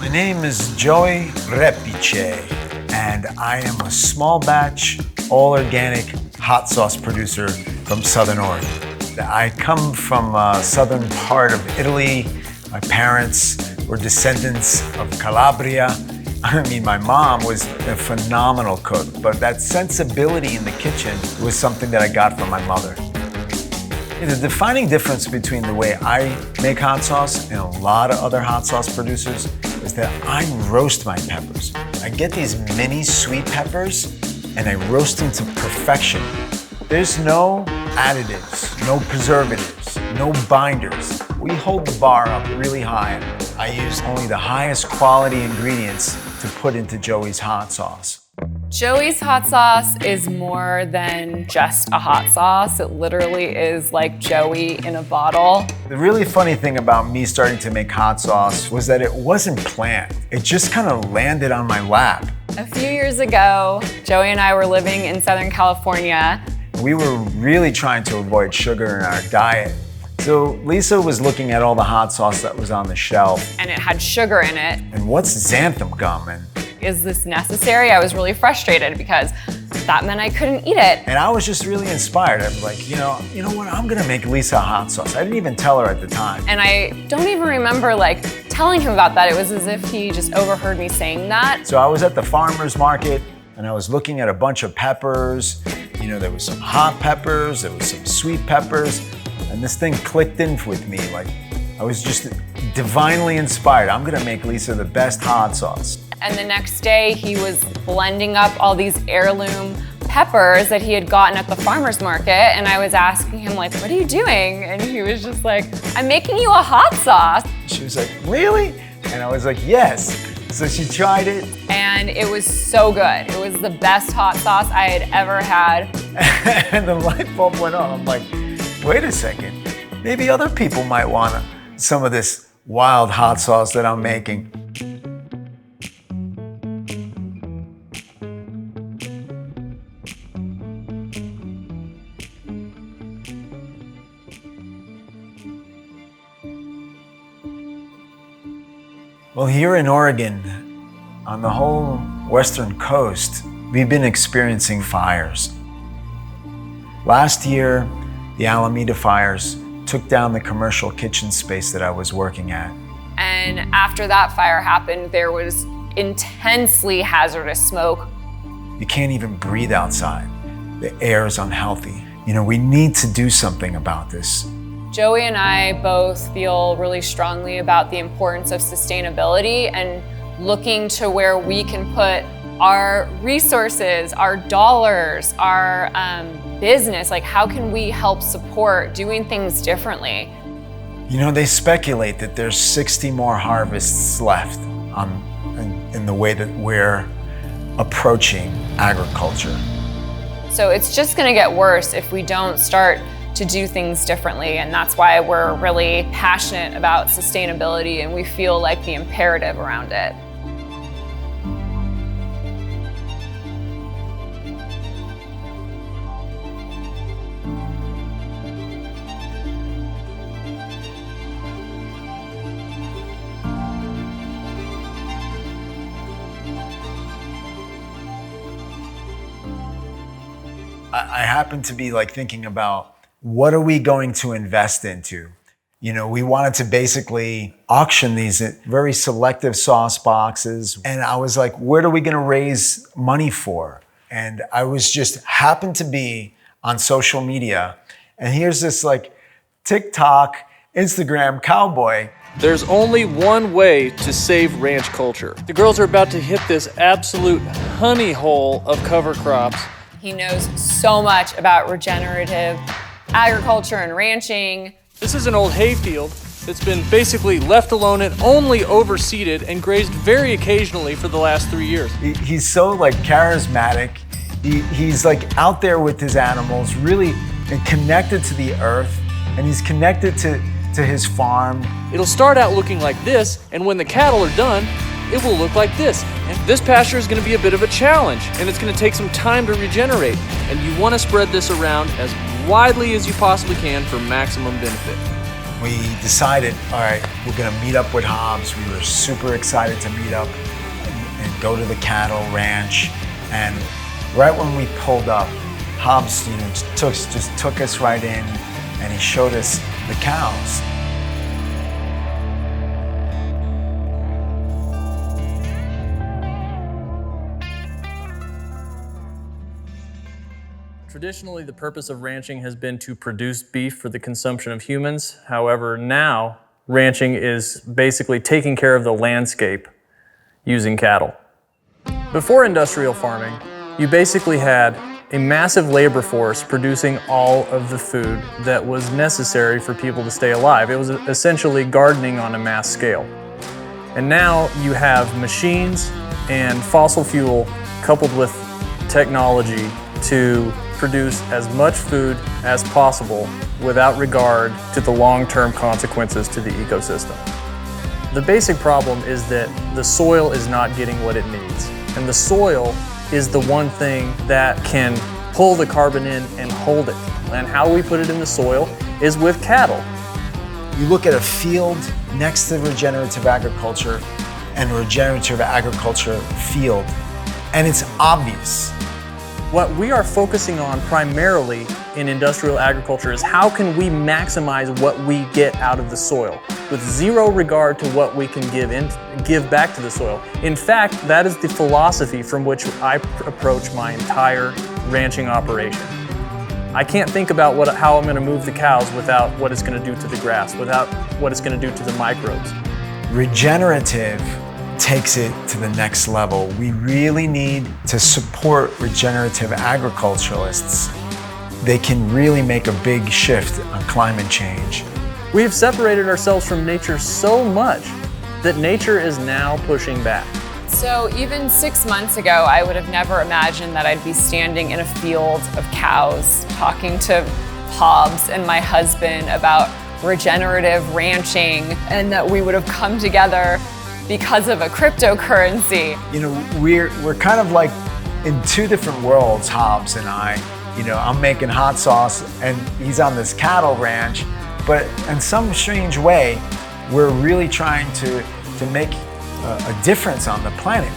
My name is Joey Repice, and I am a small batch, all organic hot sauce producer from Southern Oregon. I come from a southern part of Italy. My parents were descendants of Calabria. I mean, my mom was a phenomenal cook, but that sensibility in the kitchen was something that I got from my mother. The defining difference between the way I make hot sauce and a lot of other hot sauce producers is that I roast my peppers. I get these mini sweet peppers and I roast them to perfection. There's no additives, no preservatives, no binders. We hold the bar up really high. I use only the highest quality ingredients to put into Joey's hot sauce. Joey's hot sauce is more than just a hot sauce. It literally is like Joey in a bottle. The really funny thing about me starting to make hot sauce was that it wasn't planned. It just kind of landed on my lap. A few years ago, Joey and I were living in Southern California. We were really trying to avoid sugar in our diet. So Lisa was looking at all the hot sauce that was on the shelf. And it had sugar in it. And what's xanthan gum? And is this necessary? I was really frustrated because that meant I couldn't eat it. And I was just really inspired. I was like, you know what? I'm gonna make Lisa a hot sauce. I didn't even tell her at the time. And I don't even remember telling him about that. It was as if he just overheard me saying that. So I was at the farmer's market and I was looking at a bunch of peppers. There was some hot peppers, there was some sweet peppers, and this thing clicked in with me. I was just divinely inspired. I'm gonna make Lisa the best hot sauce. And the next day, he was blending up all these heirloom peppers that he had gotten at the farmer's market. And I was asking him, what are you doing? And he was just like, I'm making you a hot sauce. She was like, really? And I was like, yes. So she tried it. And it was so good. It was the best hot sauce I had ever had. And the light bulb went on. I'm like, wait a second. Maybe other people might want some of this wild hot sauce that I'm making. Well, here in Oregon, on the whole western coast, we've been experiencing fires. Last year, the Alameda fires took down the commercial kitchen space that I was working at. And after that fire happened, there was intensely hazardous smoke. You can't even breathe outside. The air is unhealthy. We need to do something about this. Joey and I both feel really strongly about the importance of sustainability and looking to where we can put our resources, our dollars, our business. How can we help support doing things differently? They speculate that there's 60 more harvests left in the way that we're approaching agriculture. So it's just gonna get worse if we don't start to do things differently, and that's why we're really passionate about sustainability and we feel like the imperative around it. I happen to be thinking about what are we going to invest into? We wanted to basically auction these very selective sauce boxes. And I was like, what are we going to raise money for? And I was just happened to be on social media. And here's this TikTok, Instagram cowboy. There's only one way to save ranch culture. The girls are about to hit this absolute honey hole of cover crops. He knows so much about regenerative agriculture and ranching. This is an old hayfield that's been basically left alone and only overseeded and grazed very occasionally for the last 3 years. He's so charismatic. He's out there with his animals, really connected to the earth, and he's connected to his farm. It'll start out looking like this, and when the cattle are done, it will look like this. And this pasture is going to be a bit of a challenge, and it's going to take some time to regenerate. And you want to spread this around as widely as you possibly can for maximum benefit. we decided, all right, we're gonna meet up with Hobbs. We were super excited to meet up and go to the cattle ranch. And right when we pulled up, Hobbs, just took us right in, and he showed us the cows. Traditionally, the purpose of ranching has been to produce beef for the consumption of humans. However, now ranching is basically taking care of the landscape using cattle. Before industrial farming, you basically had a massive labor force producing all of the food that was necessary for people to stay alive. It was essentially gardening on a mass scale. And now you have machines and fossil fuel coupled with technology to produce as much food as possible without regard to the long-term consequences to the ecosystem. The basic problem is that the soil is not getting what it needs. And the soil is the one thing that can pull the carbon in and hold it. And how we put it in the soil is with cattle. You look at a field next to regenerative agriculture and regenerative agriculture field, and it's obvious. What we are focusing on primarily in industrial agriculture is how can we maximize what we get out of the soil with zero regard to what we can give back to the soil. In fact, that is the philosophy from which I approach my entire ranching operation. I can't think about how I'm going to move the cows without what it's going to do to the grass, without what it's going to do to the microbes. Regenerative takes it to the next level. We really need to support regenerative agriculturalists. They can really make a big shift on climate change. We have separated ourselves from nature so much that nature is now pushing back. So even 6 months ago, I would have never imagined that I'd be standing in a field of cows talking to Hobbs and my husband about regenerative ranching, and that we would have come together because of a cryptocurrency. You know, we're kind of like in two different worlds, Hobbs and I. You know, I'm making hot sauce and he's on this cattle ranch, but in some strange way, we're really trying to make a difference on the planet.